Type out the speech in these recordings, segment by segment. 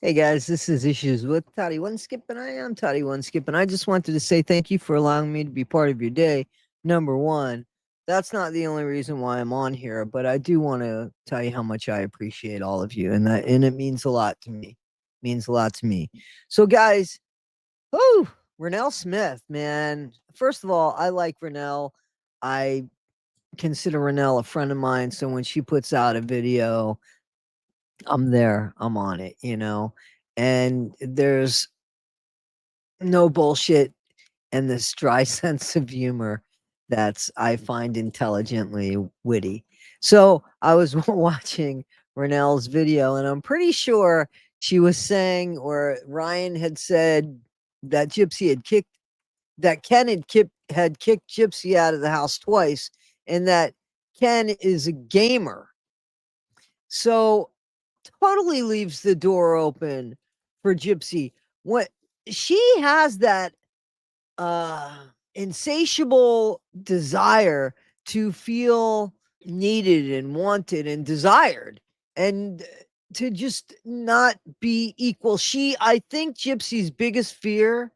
Hey guys, this is Issues with Toddy One Skip, and I am Toddy One Skip, and I just wanted to say thank you for allowing me to be part of your day. Number one, that's not the only reason why I'm on here, but I do want to tell you how much I appreciate all of you, and it means a lot to me. Means a lot to me. So, guys, whoo, Renelle Smith, man. First of all, I like Renelle. I consider Renelle a friend of mine, so when she puts out a video, I'm there. I'm on it, and there's no bullshit and this dry sense of humor that's I find intelligently witty. So I was watching Renelle's video, and I'm pretty sure she was saying, or Ryan had said that Ken had kicked Gypsy out of the house twice, and that Ken is a gamer. So totally leaves the door open for Gypsy. What she has that insatiable desire to feel needed and wanted and desired, and to just not be equal. I think Gypsy's biggest fear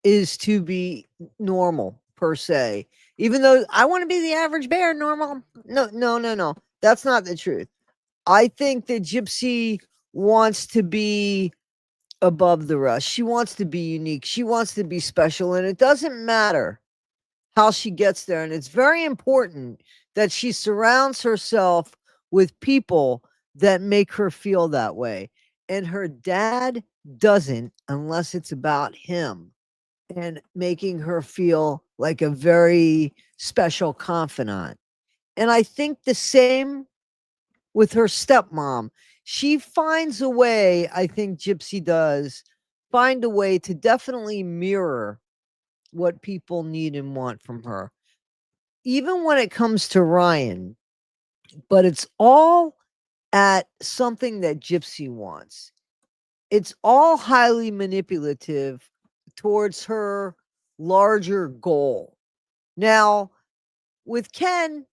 is to be normal per se. Even though I want to be the average bear, normal. No, no, no, no. That's not the truth. I think that Gypsy wants to be above the rest. She wants to be unique. She wants to be special. And it doesn't matter how she gets there. And it's very important that she surrounds herself with people that make her feel that way. And her dad doesn't, unless it's about him and making her feel like a very special confidant. And I think the same with her stepmom. She finds a way, I think Gypsy does, find a way to definitely mirror what people need and want from her. Even when it comes to Ryan, but it's all at something that Gypsy wants. It's all highly manipulative towards her larger goal. Now, with Ken,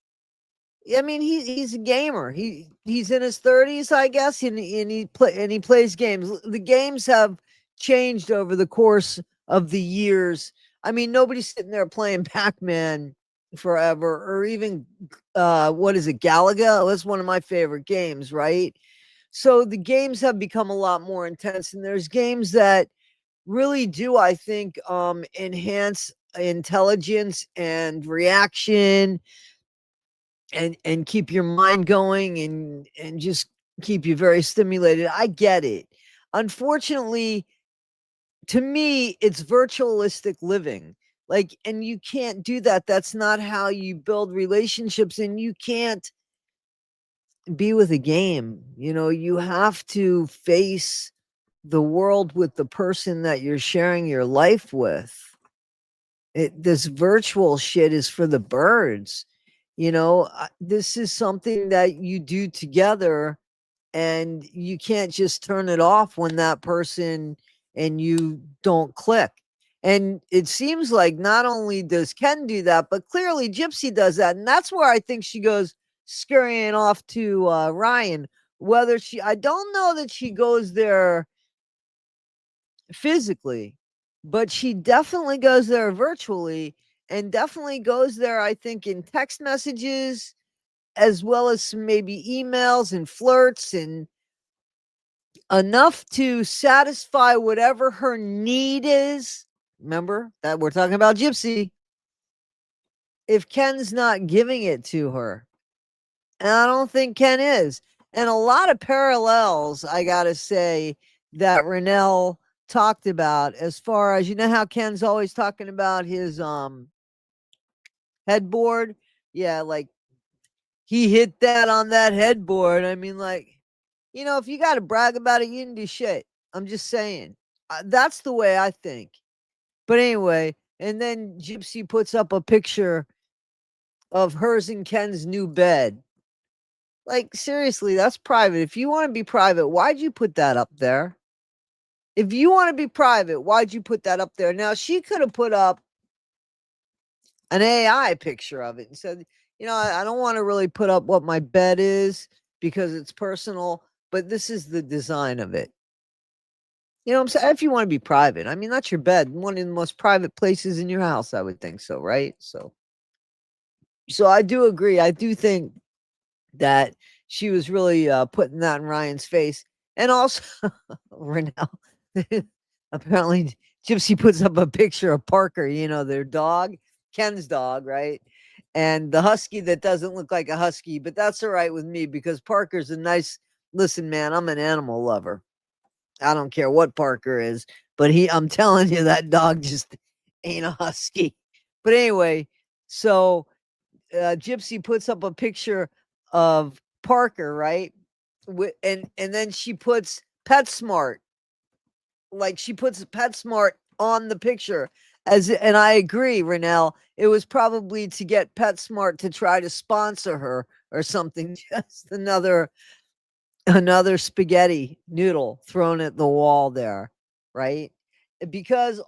I mean, he's a gamer. He's in his 30s, I guess, and he plays games. The games have changed over the course of the years. I mean, nobody's sitting there playing Pac-Man forever, or even what is it, Galaga? That's one of my favorite games, right? So the games have become a lot more intense, and there's games that really do, I think, enhance intelligence and reaction, and keep your mind going, and just keep you very stimulated. I get it. Unfortunately, to me, it's virtualistic living. Like, and you can't do that. That's not how you build relationships, and you can't be with a game. You have to face the world with the person that you're sharing your life with. This virtual shit is for the birds. This is something that you do together, and you can't just turn it off when that person and you don't click. And it seems like not only does Ken do that, but clearly Gypsy does that. And that's where I think she goes scurrying off to Ryan. I don't know that she goes there physically, but she definitely goes there virtually, and definitely goes there, I think, in text messages, as well as some maybe emails and flirts, and enough to satisfy whatever her need is. Remember that we're talking about Gypsy. If Ken's not giving it to her, and I don't think Ken is. And a lot of parallels, I gotta say, that Renelle talked about, as far as, how Ken's always talking about his headboard. Yeah, like he hit that on that headboard. I mean, like, if you gotta brag about it, you can do shit. I'm just saying. That's the way I think. But anyway, and then Gypsy puts up a picture of hers and Ken's new bed. Like, seriously, that's private. If you want to be private, why'd you put that up there? If you want to be private, why'd you put that up there? Now, she could have put up an AI picture of it and said, I don't want to really put up what my bed is because it's personal, but this is the design of it. You know what I'm saying? If you wanna be private. I mean, that's your bed, one of the most private places in your house, I would think so, right? So I do agree. I do think that she was really, putting that in Ryan's face. And also, Renelle, apparently, Gypsy puts up a picture of Parker, their dog, Ken's dog, right? And the husky that doesn't look like a husky, but that's all right with me because Parker's a nice listen, man, I'm an animal lover. I don't care what Parker is, but I'm telling you, that dog just ain't a husky. But anyway, so Gypsy puts up a picture of Parker, right? And then she puts PetSmart, like she puts PetSmart on the picture. And I agree, Renelle. It was probably to get PetSmart to try to sponsor her or something. Just another spaghetti noodle thrown at the wall there, right? Because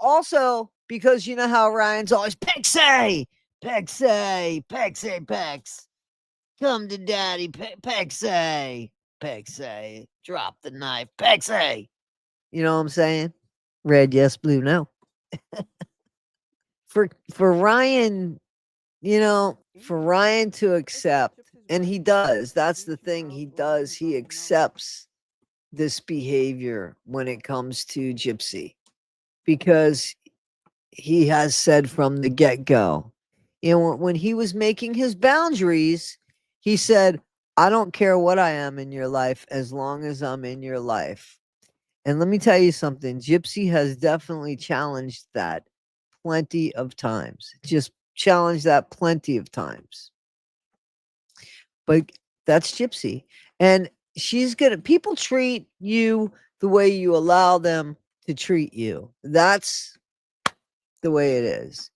you know how Ryan's always Pexay, Pexay, Pexay, Pex. Come to daddy, Pexay, Pexay. Drop the knife, Pexay. You know what I'm saying? Red, yes, blue, no. For Ryan, for Ryan to accept, and he does. That's the thing. He does. He accepts this behavior when it comes to Gypsy because he has said from the get-go, when he was making his boundaries, he said, I don't care what I am in your life as long as I'm in your life. And let me tell you something, Gypsy has definitely challenged that plenty of times. Just challenged that plenty of times. But that's Gypsy. And people treat you the way you allow them to treat you. That's the way it is.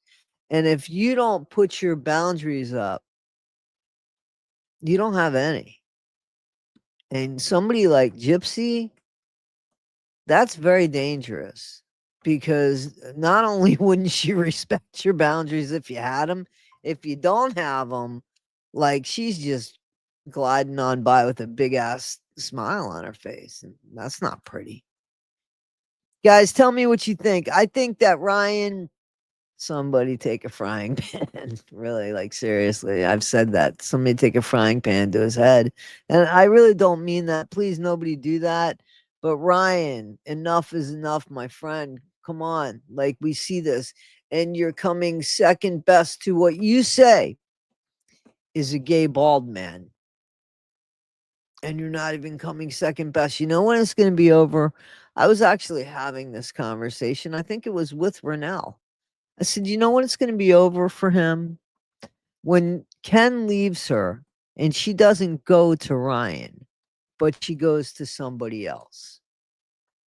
And if you don't put your boundaries up, you don't have any. And somebody like Gypsy, that's very dangerous because not only wouldn't she respect your boundaries if you had them, if you don't have them, like she's just gliding on by with a big ass smile on her face. And that's not pretty. Guys, tell me what you think. I think that Ryan, somebody take a frying pan. Really, like seriously. I've said that. Somebody take a frying pan to his head. And I really don't mean that. Please, nobody do that. But Ryan, enough is enough, my friend. Come on. Like we see this. And you're coming second best to what you say is a gay bald man. And you're not even coming second best. You know when it's going to be over? I was actually having this conversation. I think it was with Renelle. I said, you know when it's going to be over for him? When Ken leaves her and she doesn't go to Ryan, but she goes to somebody else.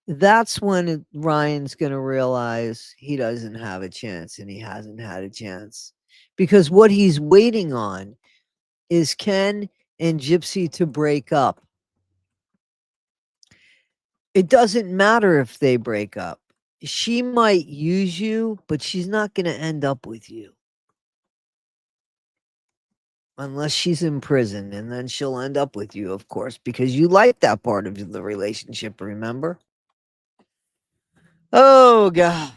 That's when Ryan's going to realize he doesn't have a chance and he hasn't had a chance. Because what he's waiting on is Ken and Gypsy to break up. It doesn't matter if they break up. She might use you, but she's not going to end up with you. Unless she's in prison, and then she'll end up with you, of course, because you like that part of the relationship, remember? Oh, God.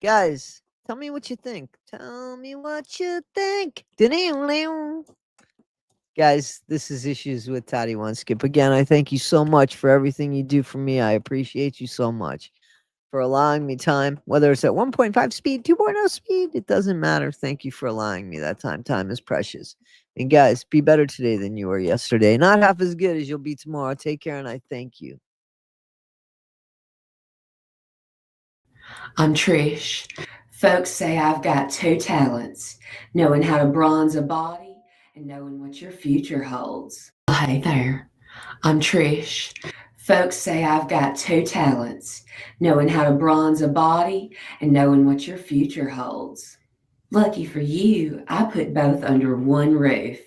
Guys, tell me what you think. Tell me what you think. Guys, this is Issues with Toddy One Skip. Again, I thank you so much for everything you do for me. I appreciate you so much for allowing me time, whether it's at 1.5 speed, 2.0 speed, it doesn't matter. Thank you for allowing me that time. Time is precious. And guys, be better today than you were yesterday. Not half as good as you'll be tomorrow. Take care, and I thank you. I'm Trish. Folks say I've got two talents, knowing how to bronze a body and knowing what your future holds. Well, hey there. I'm Trish. Folks say I've got two talents, knowing how to bronze a body and knowing what your future holds. Lucky for you, I put both under one roof.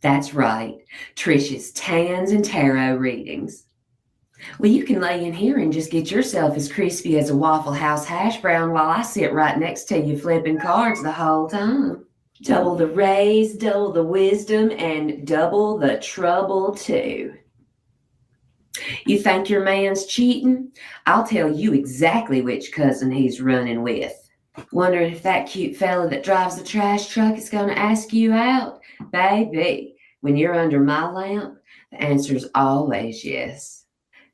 That's right, Trish's tans and tarot readings. Well, you can lay in here and just get yourself as crispy as a Waffle House hash brown while I sit right next to you flipping cards the whole time. Double the raise, double the wisdom, and double the trouble too. You think your man's cheating? I'll tell you exactly which cousin he's running with. Wondering if that cute fella that drives the trash truck is going to ask you out? Baby, when you're under my lamp, the answer's always yes.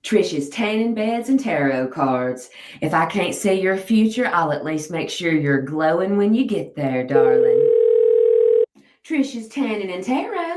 Trish is tanning beds and tarot cards. If I can't see your future, I'll at least make sure you're glowing when you get there, darling. Trish is tanning and tarot.